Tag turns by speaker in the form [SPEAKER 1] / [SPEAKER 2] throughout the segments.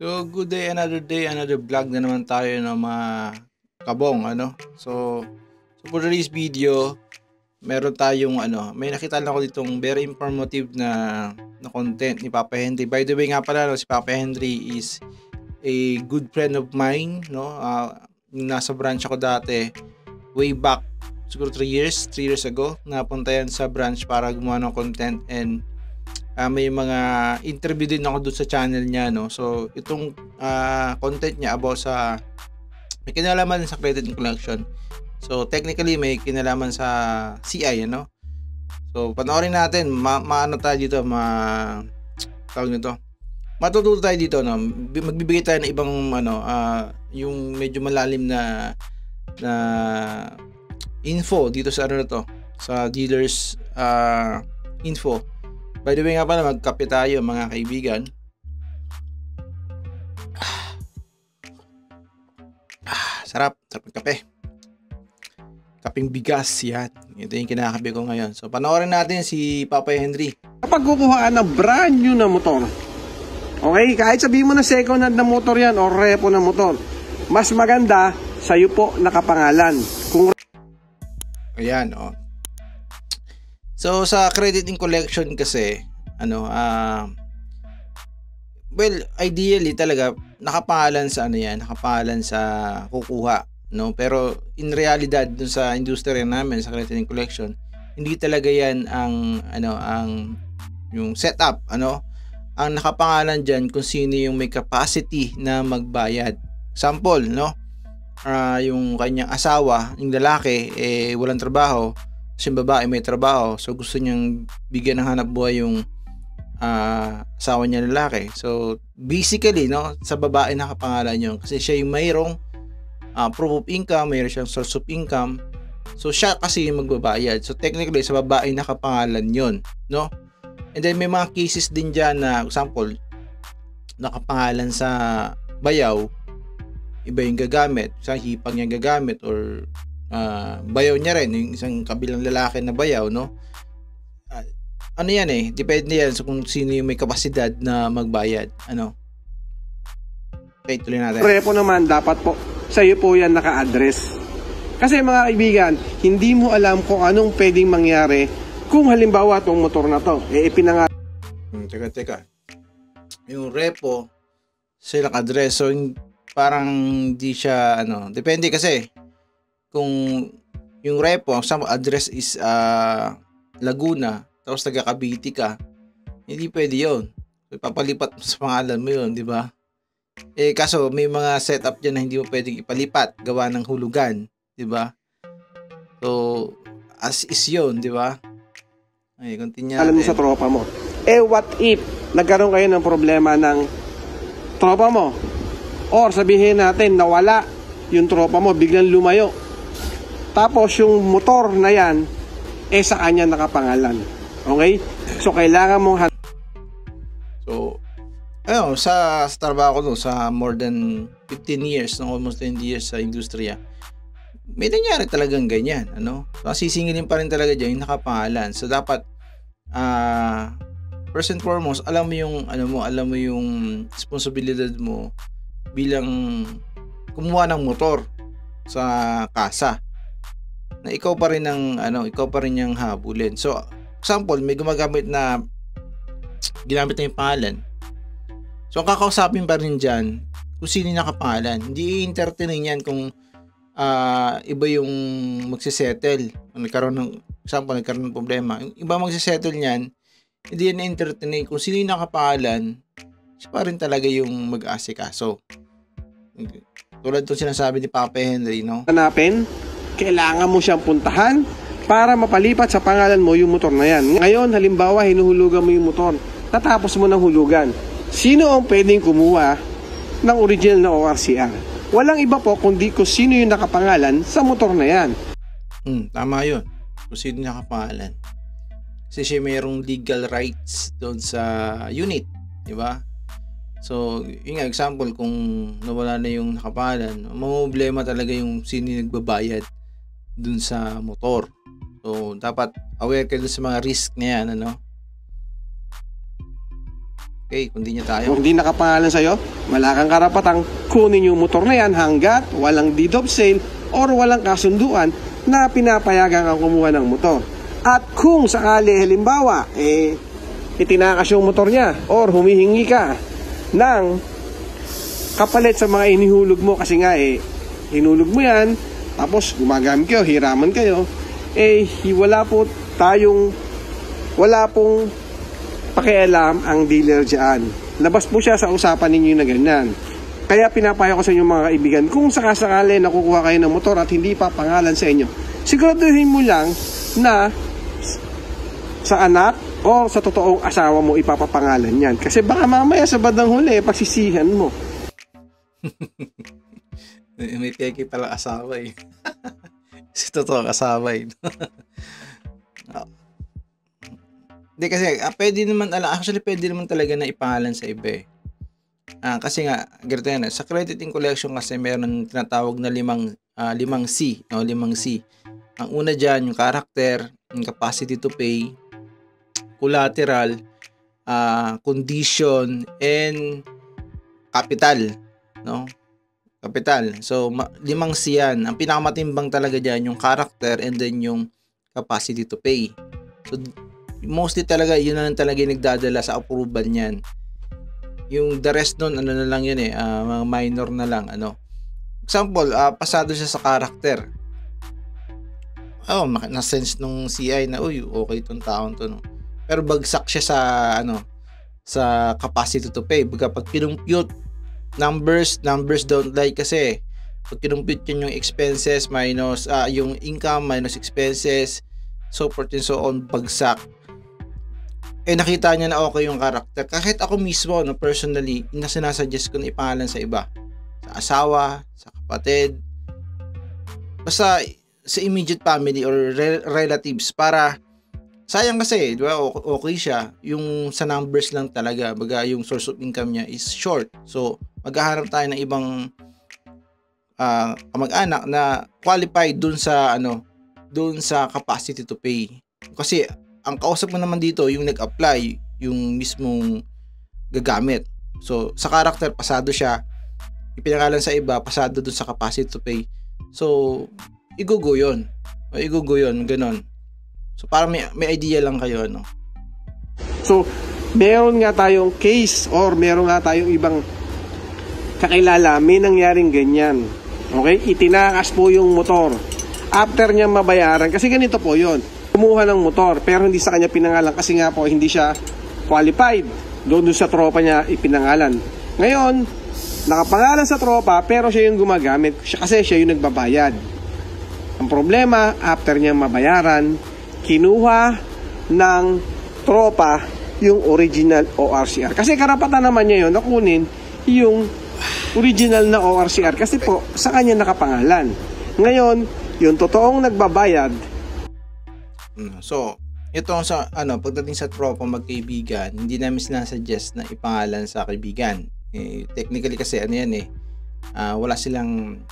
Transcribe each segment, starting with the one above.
[SPEAKER 1] So, good day, another vlog na naman tayo ng mga kabong, ano. So for today's video, meron tayong may nakita lang ako ditong very informative na content ni Papa Henry. By the way nga pala, no, si Papa Henry is a good friend of mine, no. Yung nasa branch ako dati, way back siguro 3 years ago, napunta yan sa branch para gumawa ng content, and may mga interview din ako doon sa channel niya, no. So itong content niya about sa may kinalaman sa credit collection. So technically may kinalaman sa CI, ano. So panoorin natin, maano tayo dito, tawag nito. Matututo tayo dito, no. Magbibigay tayo ng ibang yung medyo malalim na info dito sa ano na to, sa dealers info. By the way nga pala, magkape tayo mga kaibigan. Sarap ng kape. Kaping bigas yan. Ito yung kinakape ko ngayon. So panoorin natin si Papa Henry.
[SPEAKER 2] Kapag kukuha ka ng brand new na motor, okay, kahit sabihin mo na second hand na motor yan o repo na motor, mas maganda sa'yo po nakapangalan.
[SPEAKER 1] Ayan, oh. So sa credit in collection kasi, well, ideally talaga nakapangalan sa nakapangalan sa kukuha, no? Pero in realidad dun sa industriya namin sa credit in collection, hindi talaga yan ang yung setup, ang nakapangalan diyan kung sino yung may capacity na magbayad. Sample, no? Yung kanyang asawa, yung lalaki walang trabaho, yung babae may trabaho, so gusto niyang bigyan ng hanap buhay yung asawa niya lalaki. So basically, no, sa babae nakapangalan yun kasi siya yung mayroong proof of income, mayroon siyang source of income, so siya kasi yung magbabayad. So technically sa babae nakapangalan yun, no. And then may mga cases din dyan na example, nakapangalan sa bayaw, iba yung gagamit, sa hipag niya gagamit, or bayaw niya rin, yung isang kabilang lalaki na bayaw, no. Yan depende yan sa kung sino yung may kapasidad na magbayad, Okay, tuloy natin.
[SPEAKER 2] Repo naman, dapat po sa'yo po yan naka-address. Kasi mga kaibigan, hindi mo alam kung anong pwedeng mangyari kung halimbawa itong motor na to ipinangalan.
[SPEAKER 1] Teka. Yung repo sa naka-address, so parang di siya depende kasi kung yung repo sa address is Laguna, tapos taga Cavite ka, hindi pwede yun. Ipapalipat mo sa pangalan mo yun, di ba? Kaso may mga setup dyan na hindi mo pwedeng ipalipat gawa ng hulugan, di ba? So as is yun, di ba? Ay, continue.
[SPEAKER 2] Alam mo sa tropa mo. What if nagkaroon kayo ng problema ng tropa mo? Or sabihin natin nawala yung tropa mo, biglang lumayo. Tapos yung motor na yan sa kanya nakapangalan. Okay? So kailangan mong
[SPEAKER 1] So sa trabaho ko sa more than 15 years, almost 20 years sa industriya, may nangyari talagang ganyan, So sisingilin pa rin talaga diyan yung nakapangalan. So dapat first and foremost, alam mo yung responsibilidad mo bilang kumuha ng motor sa kasa, na ikaw pa rin yung habulin. So example, may ginamit na yung pangalan. So ang kakausapin pa rin dyan kung sino yung nakapangalan. Hindi i-entertain yan kung iba yung magsisettle. Nagkaroon ng problema. Yung iba magsisettle niyan, hindi yan i-entertain. Kung sino yung nakapangalan, siya pa rin talaga yung mag-aasikaso. Tulad itong sinasabi ni Papa Henry, no?
[SPEAKER 2] hanapin, kailangan mo siyang puntahan para mapalipat sa pangalan mo yung motor na yan. Ngayon, halimbawa, hinuhulugan mo yung motor. Tatapos mo ng hulugan. Sino ang pwedeng kumuha ng original na ORCR? Walang iba po kundi kung sino yung nakapangalan sa motor na yan.
[SPEAKER 1] Tama yun. Kung sino yung nakapangalan. Kasi siya mayroong legal rights doon sa unit. Diba? So, yung example, kung nawala na yung nakapangalan, problema talaga yung sino yung nagbabayad dun sa motor. So, dapat aware ka dun sa mga risk na yan, Okay, kung di niya tayo.
[SPEAKER 2] Kung di nakapangalan sa'yo, wala kang karapatang kunin yung motor na yan hanggat walang deed of sale or walang kasunduan na pinapayagan kang kumuha ng motor. At kung sakali halimbawa, itinakas yung motor niya or humihingi ka ng kapalit sa mga inihulog mo kasi nga hinulog mo yan, tapos gumagamit kayo, hiraman kayo, wala pong pakialam ang dealer dyan. Labas po siya sa usapan ninyo na ganyan. Kaya pinapayo ko sa inyo mga kaibigan, kung sakasakali nakukuha kayo ng motor at hindi pa pangalan sa inyo, siguraduhin mo lang na sa anak o sa totoong asawa mo ipapapangalan yan. Kasi baka mamaya sa bandang huli, pagsisihan mo.
[SPEAKER 1] May peke pala asawa eh. Si totoong asawa eh. Hindi kasi, pwede naman, actually pwede naman talaga na ipangalan sa iba eh. Kasi nga, ganito yan, sa crediting collection kasi meron tinatawag na limang C. Ang una dyan, yung character, yung capacity to pay, collateral, condition, and capital. No? Capital. So, 5 C yan. Ang pinakamatimbang talaga dyan, yung character, and then yung capacity to pay. So, mostly talaga, yun na lang talaga yung nagdadala sa approval niyan. Yung the rest nun, ano na lang yun mga minor na lang, Example, pasado siya sa character. Na-sense nung CI na, uy, okay itong taon to, no? Pero bagsak siya sa capacity to pay. Pag kinumpute, numbers don't lie kasi. Pag kinumpute yun yung expenses minus, yung income minus expenses, so forth and so on, bagsak. Nakita niya na okay yung karakter. Kahit ako mismo, personally, sinasuggest ko na ipangalan sa iba. Sa asawa, sa kapatid, basta sa immediate family or relatives para, sayang kasi, di ba, okay siya. Yung sa numbers lang talaga, baga yung source of income niya is short. So, maghahanap tayo ng ibang kamag-anak na qualified dun sa capacity to pay. Kasi, ang kausap mo naman dito, yung nag-apply, yung mismong gagamit. So, sa character, pasado siya. Ipinangalan sa iba, pasado dun sa capacity to pay. So, igugo yun. Ganon. So, parang may idea lang kayo,
[SPEAKER 2] So, meron nga tayong case or meron nga tayong ibang kakilala, may nangyaring ganyan. Okay? Itinakas po yung motor. After niya mabayaran, kasi ganito po yun. Kumuha ng motor pero hindi sa kanya pinangalan kasi nga po hindi siya qualified. Doon sa tropa niya ipinangalan. Ngayon, nakapangalan sa tropa pero siya yung gumagamit kasi siya yung nagbabayad. Ang problema, after niya mabayaran, kinuha ng tropa yung original ORCR. Kasi karapatan naman niya yun na kunin yung original na ORCR kasi po sa kanya nakapangalan. Ngayon, yung totoong nagbabayad.
[SPEAKER 1] So, ito sa pagdating sa tropa magkaibigan, hindi namin sinasuggest na ipangalan sa kaibigan. Technically kasi wala silang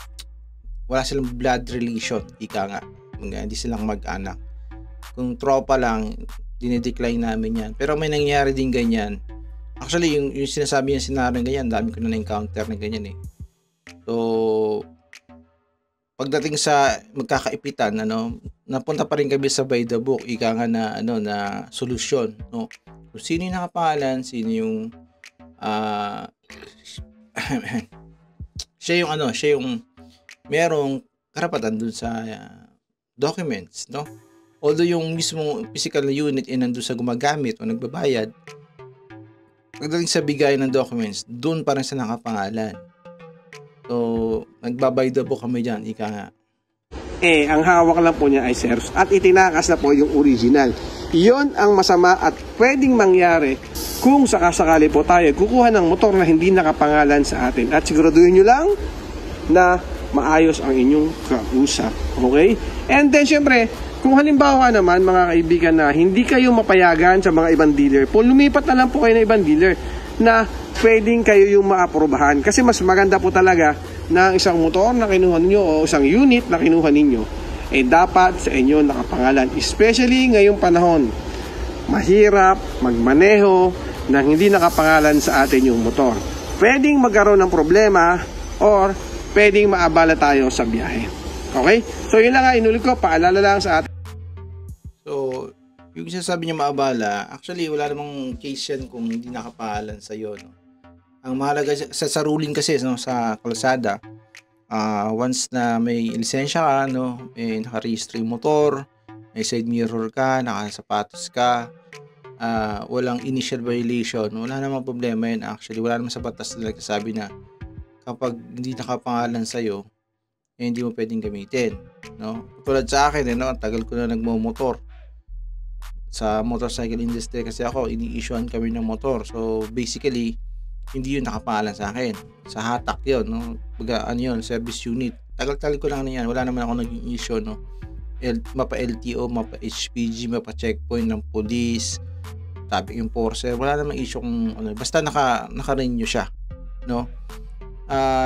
[SPEAKER 1] blood relation, ika nga. Hindi silang mag-anak. Kung tropa lang, dinidecline namin yan. Pero may nangyari din ganyan. Actually, yung sinasabi niya scenario ganyan, dami ko na na-encounter na ganyan So, pagdating sa magkakaipitan, napunta pa rin kami sa by the book, ika nga na solusyon, no? Kung sino yung nakapangalan, sino yung siya yung merong karapatan dun sa documents, no? Although yung mismong physical unit nandun sa gumagamit o nagbabayad, pagdating sa bigay ng documents, dun pa rin sa nakapangalan. So, nagbabay the book kami dyan, ika nga.
[SPEAKER 2] Ang hawak lang po niya ay Xerox at itinakas na po yung original. Yon ang masama at pwedeng mangyari kung sakasakali po tayo kukuha ng motor na hindi nakapangalan sa atin. At siguraduhin nyo lang na maayos ang inyong kausap. Okay? And then, syempre, kung halimbawa naman, mga kaibigan, na hindi kayo mapayagan sa mga ibang dealer, po lumipat na lang po kayo ng ibang dealer na pwedeng kayo yung maaprobahan. Kasi mas maganda po talaga na isang motor na kinuha ninyo o isang unit na kinuha ninyo dapat sa inyo nakapangalan. Especially ngayong panahon, mahirap magmaneho na hindi nakapangalan sa atin yung motor. Pwedeng magkaroon ng problema or pwedeng maabala tayo sa biyahe. Okay? So yun lang nga, inulit ko, paalala lang sa atin.
[SPEAKER 1] So, yung sinasabi niya maabala, actually wala namang case yan kung hindi nakapangalan sa iyo, no? Ang mahalaga sa ruling kasi, no, sa kalsada, once na may lisensya ka, no, may naka-register yung motor, may side mirror ka, nakasapatos ka, walang initial violation, wala namang problema yun. Actually, wala namang sa batas na nagsasabi na kapag hindi nakapangalan sa'yo, hindi mo pwedeng gamitin, no? Tulad sa akin, no, ang tagal ko na nagmo-motor. Sa motorcycle industry kasi ako, ini-issuean kami ng motor. So, basically, hindi yun nakapangalan sa akin. Sa hatak yun, no? Baga, ano yun, service unit. Tagal-tagal ko lang na yan. Wala naman ako naging issue, no? Mapa LTO, mapa HPG, mapa checkpoint ng police, traffic enforcer. Wala namang issue kung ano. Basta naka-renew siya, no?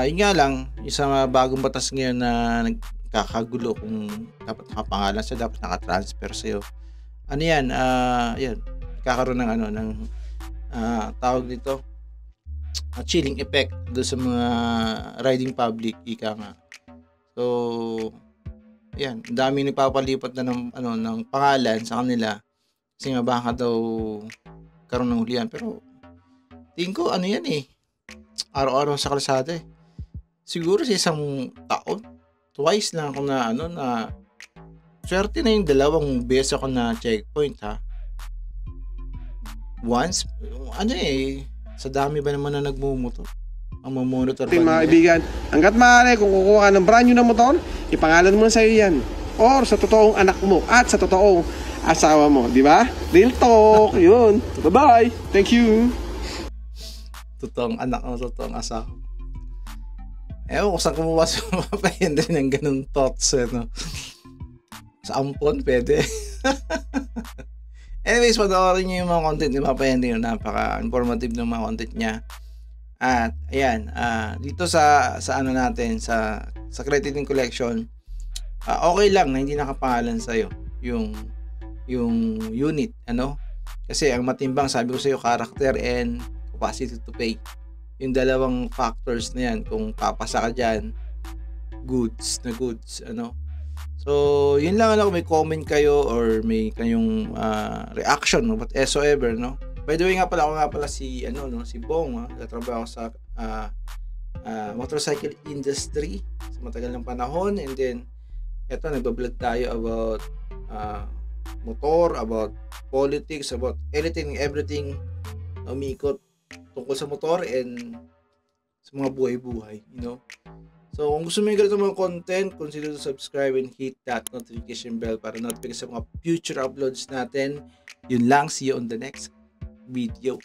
[SPEAKER 1] Yun nga lang, isang bagong batas ngayon na nagkakagulo kung dapat nakapangalan siya, dapat naka-transfer sa'yo. Ano yan? Yan. Kakaroon ng ano, ng tawag dito, chilling effect doon sa mga riding public, ika nga. So, yan, dami nagpapalipat na ng pangalan sa kanila kasi nga baka daw karoon ng hulihan. Pero tingin ko ano yan araw-araw sa kalsada siguro sa isang taon twice lang ako na swerte na yung 2 beses ako na checkpoint, ha. Once sa dami ba naman na nagmumotor ang mamonitor pa
[SPEAKER 2] Mga kaibigan, hanggat maaari kung kukuha ka ng brand new na motor, ipangalan mo na sa'yo yan. Or sa totoong anak mo at sa totoong asawa mo, di ba? Real talk, yun. Bye-bye. Thank you.
[SPEAKER 1] Totoong anak mo, totoong asawa. Ewan kung saan kumuha sa mapapahin din ng ganun thoughts, no? Sa ampon, pwede. Anyways, panoorin nyo yung mga content ni Papa Henry. Napaka-informative ng mga content niya. At, ayan, dito sa ano natin, sa crediting collection, okay lang na hindi nakapangalan sa'yo yung unit, ano? Kasi ang matimbang, sabi ko sa'yo, character and capacity to pay. Yung 2 factors na yan, kung papasa ka dyan, goods, ano? So, yun lang, kung may comment kayo or may kayong reaction, no, whatsoever, no. By the way nga pala, ako nga pala si si Bong, nagtatrabaho sa motorcycle industry sa matagal ng panahon, and then eto nagba-vlog tayo about motor, about politics, about everything na umiikot tungkol sa motor and sa mga buhay-buhay, So, kung gusto mo yung ganito mga content, consider to subscribe and hit that notification bell para notify sa mga future uploads natin. Yun lang. See you on the next video.